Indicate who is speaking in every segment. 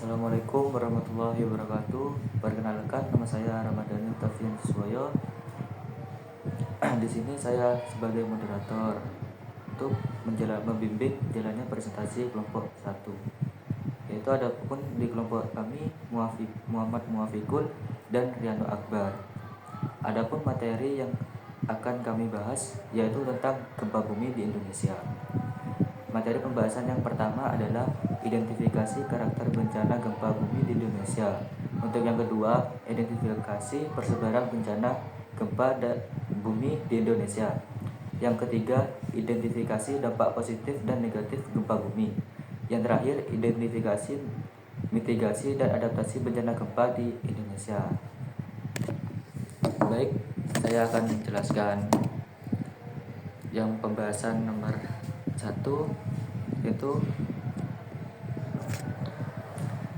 Speaker 1: Assalamualaikum warahmatullahi wabarakatuh. Perkenalkan, nama saya Ramadhani Tafian Suswoyo. Di sini saya sebagai moderator untuk membimbing jalannya presentasi kelompok 1. Yaitu ada pun di kelompok kami Muhammad Muafikul dan Riano Akbar. Adapun materi yang akan kami bahas yaitu tentang gempa bumi di Indonesia. Materi pembahasan yang pertama adalah identifikasi karakter bencana gempa bumi di Indonesia. Untuk yang kedua, identifikasi persebaran bencana gempa bumi di Indonesia. Yang ketiga, identifikasi dampak positif dan negatif gempa bumi. Yang terakhir, identifikasi, mitigasi, dan adaptasi bencana gempa di Indonesia. Baik, saya akan menjelaskan yang pembahasan nomor 1, yaitu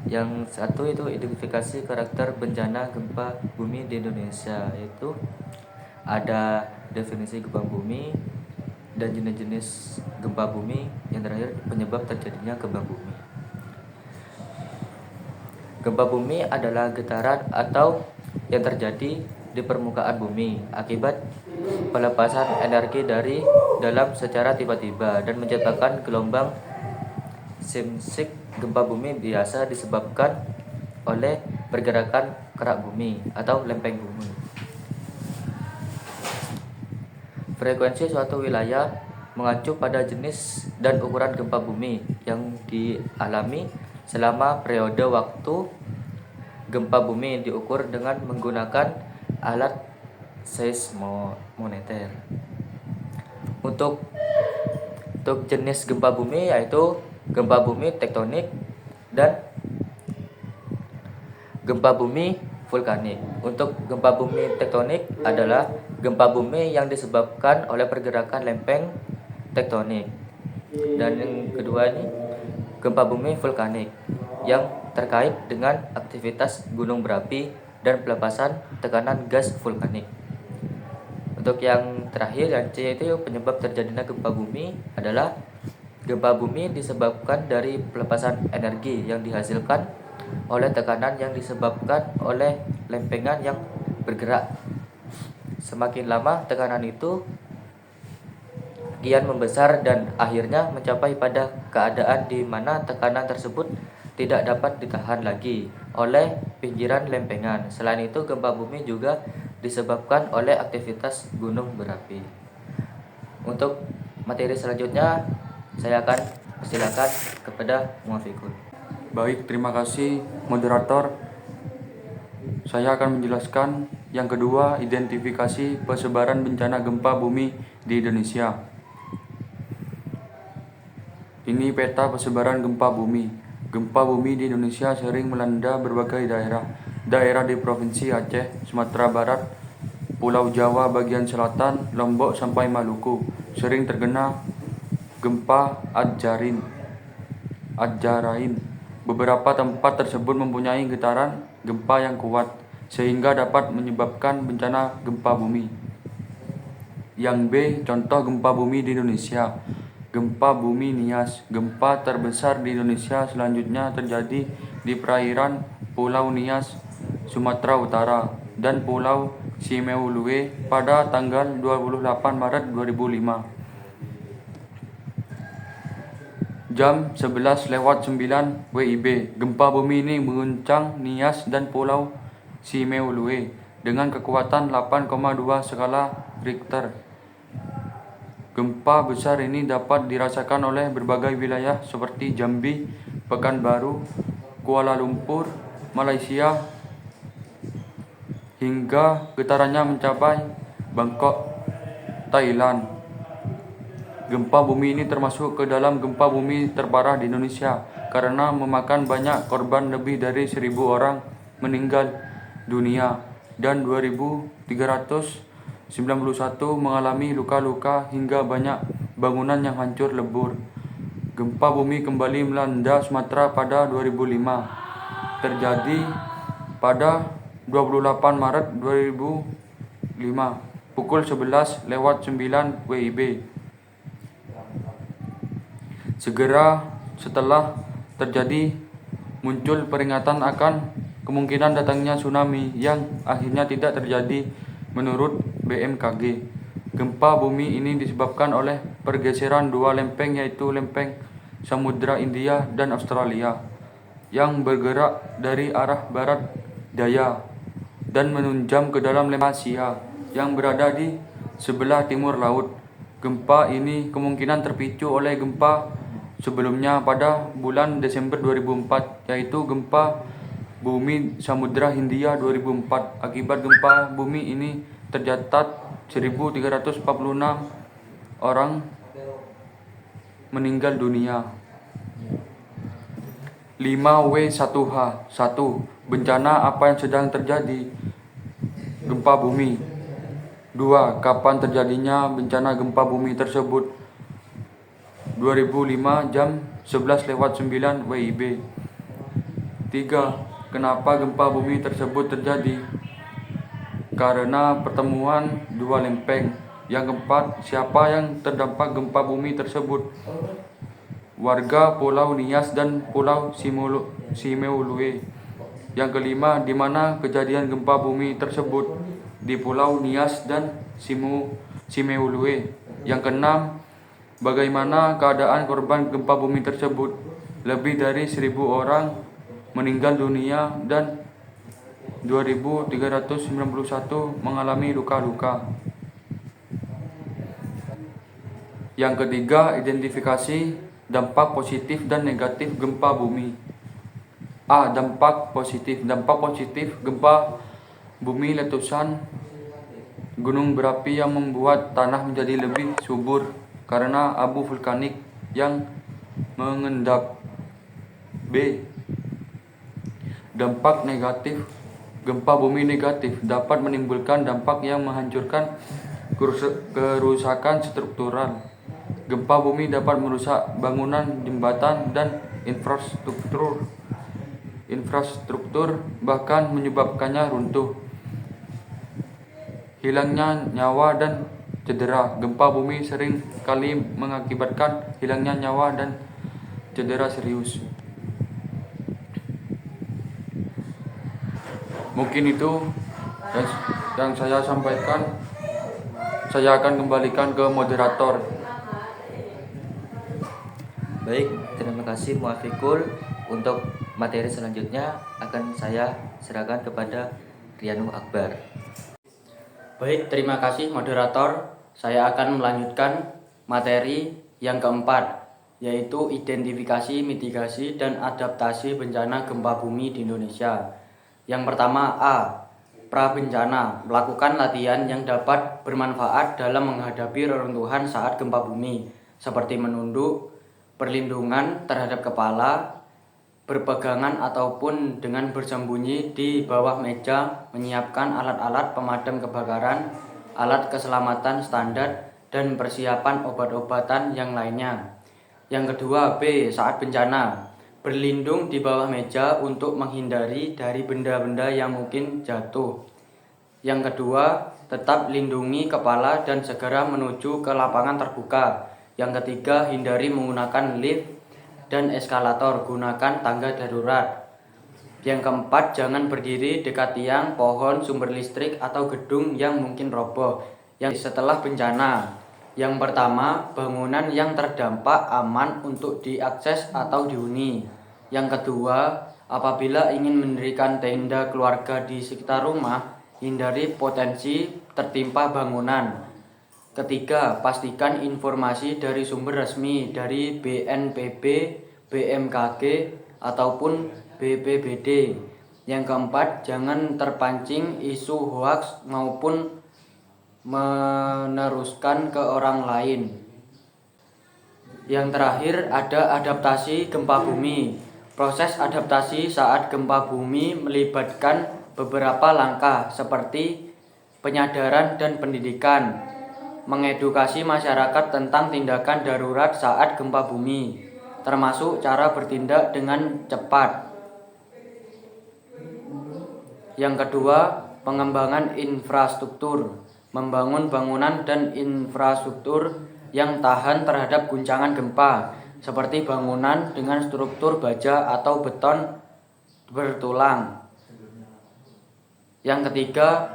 Speaker 1: yang satu itu identifikasi karakter bencana gempa bumi di Indonesia, yaitu ada definisi gempa bumi dan jenis-jenis gempa bumi, yang terakhir penyebab terjadinya gempa bumi. Gempa bumi adalah getaran atau yang terjadi di permukaan bumi akibat pelepasan energi dari dalam secara tiba-tiba dan menciptakan gelombang seismik. Gempa bumi biasa disebabkan oleh pergerakan kerak bumi atau lempeng bumi. Frekuensi suatu wilayah mengacu pada jenis dan ukuran gempa bumi yang dialami selama periode waktu. Gempa bumi diukur dengan menggunakan alat seismometer. Untuk jenis gempa bumi yaitu gempa bumi tektonik dan gempa bumi vulkanik. Untuk gempa bumi tektonik adalah gempa bumi yang disebabkan oleh pergerakan lempeng tektonik. Dan yang kedua ini gempa bumi vulkanik yang terkait dengan aktivitas gunung berapi dan pelepasan tekanan gas vulkanik. Untuk yang terakhir, yang C, yaitu penyebab terjadinya gempa bumi adalah gempa bumi disebabkan dari pelepasan energi yang dihasilkan oleh tekanan yang disebabkan oleh lempengan yang bergerak. Semakin lama tekanan itu kian membesar dan akhirnya mencapai pada keadaan di mana tekanan tersebut tidak dapat ditahan lagi oleh pinggiran lempengan. Selain itu, gempa bumi juga disebabkan oleh aktivitas gunung berapi. Untuk materi selanjutnya, saya akan persilakan kepada Muafikul.
Speaker 2: Baik, terima kasih moderator. Saya akan menjelaskan yang kedua, identifikasi persebaran bencana gempa bumi di Indonesia. Ini peta persebaran gempa bumi. Gempa bumi di Indonesia sering melanda berbagai daerah di Provinsi Aceh, Sumatera Barat, Pulau Jawa bagian selatan, Lombok sampai Maluku. Sering terkena gempa Adjarain. Beberapa tempat tersebut mempunyai getaran gempa yang kuat sehingga dapat menyebabkan bencana gempa bumi. Yang B, contoh gempa bumi di Indonesia. Gempa bumi Nias. Gempa terbesar di Indonesia selanjutnya terjadi di perairan Pulau Nias, Sumatera Utara dan Pulau Simeulue pada tanggal 28 Maret 2005. Jam 11:09 WIB. Gempa bumi ini mengguncang Nias dan Pulau Simeulue dengan kekuatan 8,2 skala Richter. Gempa besar ini dapat dirasakan oleh berbagai wilayah seperti Jambi, Pekanbaru, Kuala Lumpur, Malaysia, hingga getarannya mencapai Bangkok, Thailand. Gempa bumi ini termasuk ke dalam gempa bumi terparah di Indonesia karena memakan banyak korban. Lebih dari 1.000 orang meninggal dunia dan 2.391 mengalami luka-luka hingga banyak bangunan yang hancur lebur. Gempa bumi kembali melanda Sumatera pada 2005. Terjadi pada 28 Maret 2005 pukul 11:09 WIB. Segera setelah terjadi muncul peringatan akan kemungkinan datangnya tsunami yang akhirnya tidak terjadi menurut BMKG. Gempa bumi ini disebabkan oleh pergeseran dua lempeng, yaitu lempeng Samudra India dan Australia, yang bergerak dari arah barat daya dan menunjam ke dalam lempeng Asia yang berada di sebelah timur laut. Gempa ini kemungkinan terpicu oleh gempa sebelumnya pada bulan Desember 2004, yaitu gempa bumi Samudra Hindia 2004. Akibat gempa bumi ini tercatat 1.346 orang meninggal dunia. 5W1H 1. Bencana apa yang sedang terjadi? Gempa bumi. 2. Kapan terjadinya bencana gempa bumi tersebut? 2005 jam 11:09 WIB. 3. Kenapa gempa bumi tersebut terjadi? Karena pertemuan dua lempeng. Yang keempat, siapa yang terdampak gempa bumi tersebut? Warga Pulau Nias dan Pulau Simeulue. Yang kelima, di mana kejadian gempa bumi tersebut? Di Pulau Nias dan Simeulue. Yang keenam, bagaimana keadaan korban gempa bumi tersebut? Lebih dari 1.000 orang meninggal dunia dan 2.391 mengalami luka-luka. Yang ketiga, identifikasi dampak positif dan negatif gempa bumi. A. Dampak positif. Dampak positif gempa bumi letusan gunung berapi yang membuat tanah menjadi lebih subur karena abu vulkanik yang mengendap. B. Dampak negatif gempa bumi negatif dapat menimbulkan dampak yang menghancurkan kerusakan struktural. Gempa bumi dapat merusak bangunan, jembatan, dan infrastruktur, bahkan menyebabkannya runtuh, hilangnya nyawa dan cedera. Gempa bumi sering kali mengakibatkan hilangnya nyawa dan cedera serius. Mungkin itu yang saya sampaikan. Saya akan kembalikan ke moderator.
Speaker 1: Baik, terima kasih Muafikul. Untuk materi selanjutnya akan saya serahkan kepada Rianu Akbar.
Speaker 3: Baik, terima kasih moderator. Saya akan melanjutkan materi yang keempat, yaitu identifikasi, mitigasi, dan adaptasi bencana gempa bumi di Indonesia. Yang pertama, A. Prabencana, melakukan latihan yang dapat bermanfaat dalam menghadapi reruntuhan saat gempa bumi, seperti menunduk, perlindungan terhadap kepala, berpegangan ataupun dengan bersembunyi di bawah meja, menyiapkan alat-alat pemadam kebakaran, alat keselamatan standar, dan persiapan obat-obatan yang lainnya. Yang kedua, B. Saat bencana, berlindung di bawah meja untuk menghindari dari benda-benda yang mungkin jatuh. Yang kedua, tetap lindungi kepala dan segera menuju ke lapangan terbuka. Yang ketiga, hindari menggunakan lift dan eskalator, gunakan tangga darurat. Yang keempat, jangan berdiri dekat tiang, pohon, sumber listrik, atau gedung yang mungkin roboh. Yang setelah bencana, yang pertama, bangunan yang terdampak aman untuk diakses atau dihuni. Yang kedua, apabila ingin mendirikan tenda keluarga di sekitar rumah, hindari potensi tertimpa bangunan. Ketiga, pastikan informasi dari sumber resmi dari BNPB, BMKG, ataupun BPBD. Yang keempat, jangan terpancing isu hoaks maupun meneruskan ke orang lain. Yang terakhir, ada adaptasi gempa bumi. Proses adaptasi saat gempa bumi melibatkan beberapa langkah seperti penyadaran dan pendidikan, mengedukasi masyarakat tentang tindakan darurat saat gempa bumi, termasuk cara bertindak dengan cepat. Yang kedua, pengembangan infrastruktur, membangun bangunan dan infrastruktur yang tahan terhadap guncangan gempa, seperti bangunan dengan struktur baja atau beton bertulang. Yang ketiga,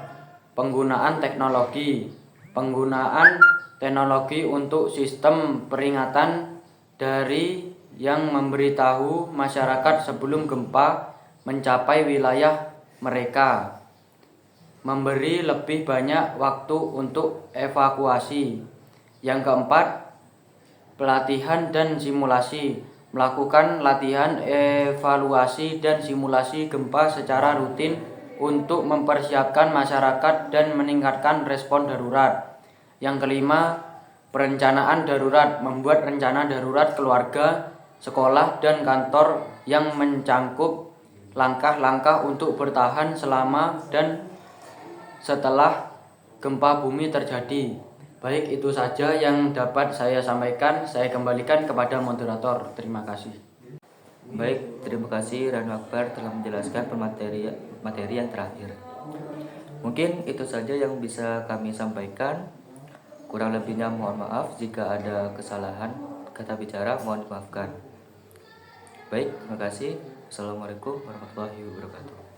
Speaker 3: penggunaan teknologi. Penggunaan teknologi untuk sistem peringatan dari yang memberitahu masyarakat sebelum gempa mencapai wilayah mereka. Memberi lebih banyak waktu untuk evakuasi. Yang keempat, pelatihan dan simulasi. Melakukan latihan, evaluasi, dan simulasi gempa secara rutin untuk mempersiapkan masyarakat dan meningkatkan respon darurat. Yang kelima, perencanaan darurat. Membuat rencana darurat keluarga, sekolah, dan kantor yang mencangkup langkah-langkah untuk bertahan selama dan setelah gempa bumi terjadi. Baik, itu saja yang dapat saya sampaikan. Saya kembalikan kepada moderator. Terima kasih.
Speaker 1: Baik, terima kasih Ranu Akbar telah menjelaskan materi yang terakhir. Mungkin itu saja yang bisa kami sampaikan. Kurang lebihnya mohon maaf jika ada kesalahan kata bicara, mohon dimaafkan. Baik, terima kasih. Assalamualaikum warahmatullahi wabarakatuh.